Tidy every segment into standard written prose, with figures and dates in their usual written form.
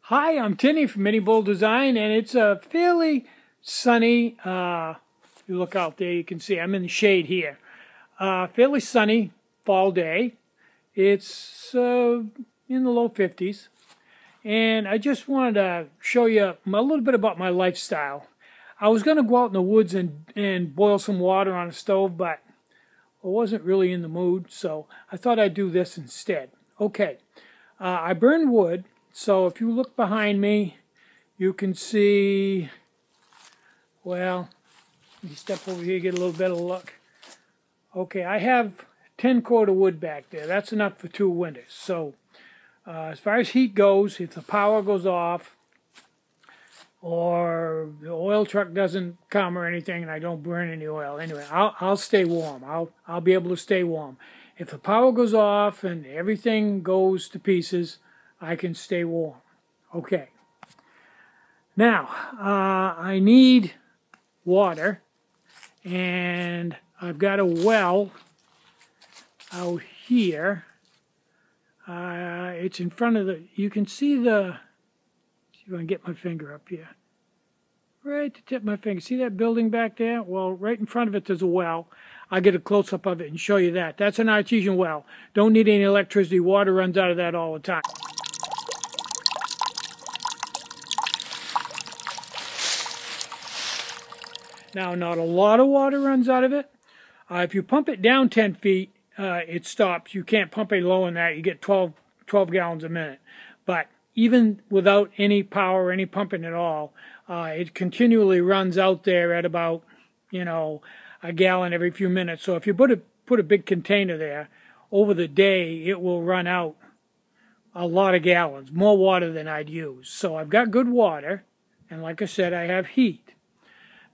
Hi, I'm Tinny from Mini Bull Design, and it's a fairly sunny, you look out there, you can see I'm in the shade here. Fairly sunny fall day. It's in the low 50s, and I just wanted to show you a little bit about my lifestyle. I was going to go out in the woods and boil some water on a stove, but I wasn't really in the mood, so I thought I'd do this instead. Okay, I burn wood. So if you look behind me, you can see, well, let me step over here, get a little better look. Okay, I have 10 cord of wood back there. That's enough for 2 winters. So as far as heat goes, if the power goes off or the oil truck doesn't come or anything and I don't burn any oil, anyway, I'll stay warm. I'll be able to stay warm. If the power goes off and everything goes to pieces, I can stay warm. Okay. Now, I need water, and I've got a well out here. It's in front of the, you can see the, see if I can get my finger up here. Right at the tip of my finger. See that building back there? Well, right in front of it there's a well. I'll get a close-up of it and show you that. That's an artesian well. Don't need any electricity. Water runs out of that all the time. Now, not a lot of water runs out of it. If you pump it down 10 feet, it stops. You can't pump any lower than that. You get 12 gallons a minute. But even without any power or any pumping at all, it continually runs out there at about, a gallon every few minutes. So if you put a big container there, over the day, it will run out a lot of gallons, more water than I'd use. So I've got good water, and like I said, I have heat.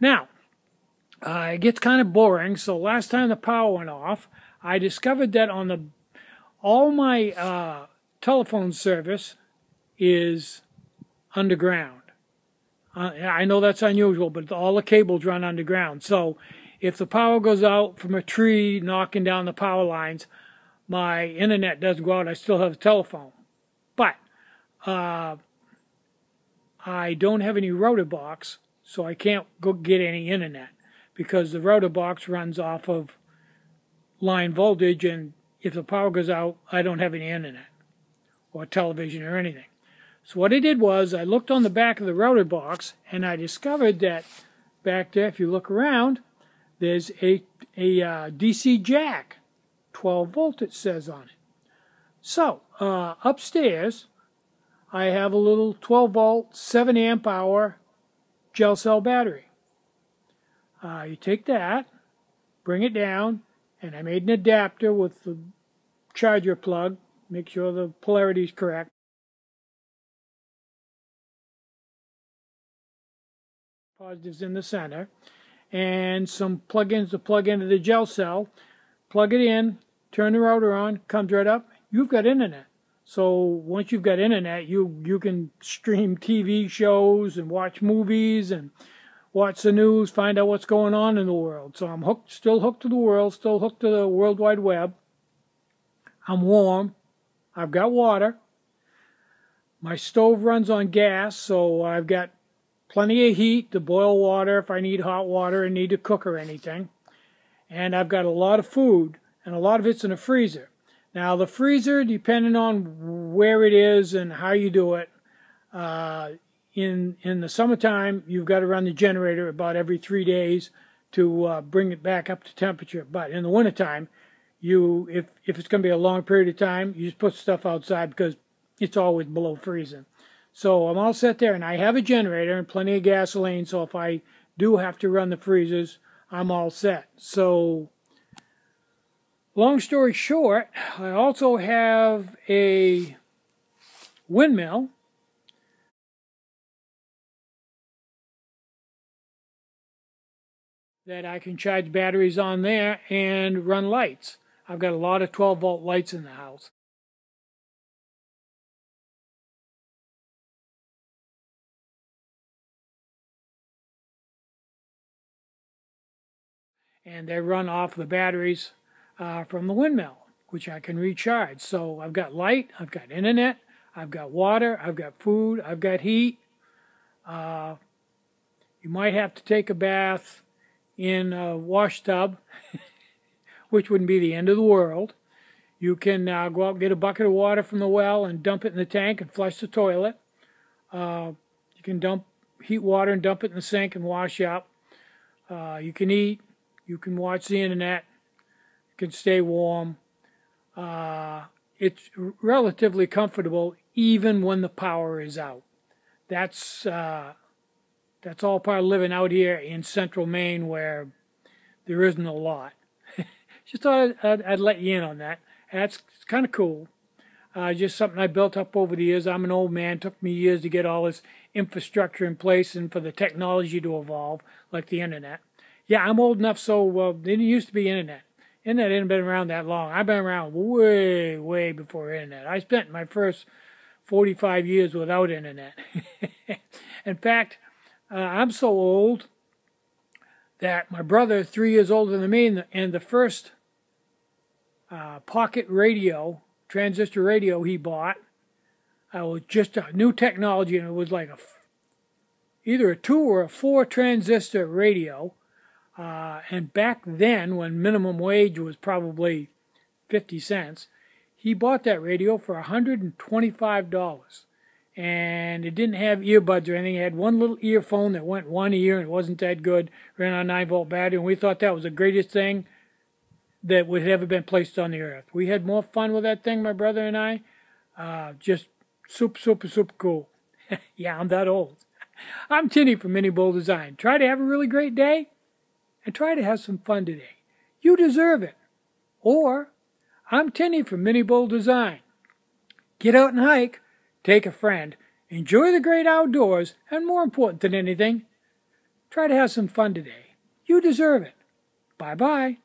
Now, it gets kind of boring, so last time the power went off, I discovered that on all my telephone service is underground. I know that's unusual, but all the cables run underground. So if the power goes out from a tree knocking down the power lines, my internet doesn't go out. I still have a telephone. But I don't have any router box, so I can't go get any internet, because the router box runs off of line voltage, and if the power goes out, I don't have any internet or television or anything. So what I did was I looked on the back of the router box, and I discovered that back there, if you look around, there's a DC jack, 12 volt it says on it. So upstairs, I have a little 12 volt, 7 amp hour gel cell battery. You take that, bring it down, and I made an adapter with the charger plug. Make sure the polarity is correct. Positives in the center, and some plug-ins to plug into the gel cell. Plug it in, turn the router on, comes right up. You've got internet. So once you've got internet, you can stream TV shows and watch movies and watch the news, find out what's going on in the world. So I'm still hooked to the world, still hooked to the World Wide Web. I'm warm. I've got water. My stove runs on gas, so I've got plenty of heat to boil water if I need hot water and need to cook or anything. And I've got a lot of food, and a lot of it's in a freezer. Now the freezer, depending on where it is and how you do it, in the summertime, you've got to run the generator about every 3 days to bring it back up to temperature. But in the wintertime, if it's going to be a long period of time, you just put stuff outside because it's always below freezing. So I'm all set there, and I have a generator and plenty of gasoline, so if I do have to run the freezers, I'm all set. So long story short, I also have a windmill. That I can charge batteries on there and run lights. I've got a lot of 12 volt lights in the house. And they run off the batteries from the windmill, which I can recharge. So I've got light, I've got internet, I've got water, I've got food, I've got heat. You might have to take a bath in a wash tub, which wouldn't be the end of the world. You can go out and get a bucket of water from the well and dump it in the tank and flush the toilet. You can dump heat water and dump it in the sink and wash up. You can eat. You can watch the internet. You can stay warm. It's relatively comfortable even when the power is out. That's all part of living out here in central Maine where there isn't a lot. Just thought I'd let you in on that. It's kind of cool. Just something I built up over the years. I'm an old man. It took me years to get all this infrastructure in place and for the technology to evolve, like the internet. Yeah, I'm old enough, so there didn't used to be internet. Internet hadn't been around that long. I've been around way, way before internet. I spent my first 45 years without internet. In fact, I'm so old that my brother, 3 years older than me, and the first pocket radio, transistor radio he bought, was just a new technology, and it was like either a 2 or a 4 transistor radio. And back then, when minimum wage was probably 50 cents, he bought that radio for $125. And it didn't have earbuds or anything. It had one little earphone that went one ear and it wasn't that good. Ran on a 9-volt battery, and we thought that was the greatest thing that would have ever been placed on the earth. We had more fun with that thing, my brother and I. Just super cool. Yeah, I'm that old. I'm Tinny from Mini Bull Design. Try to have a really great day and try to have some fun today. You deserve it. Or, I'm Tinny from Mini Bull Design. Get out and hike. Take a friend, enjoy the great outdoors, and more important than anything, try to have some fun today. You deserve it. Bye-bye.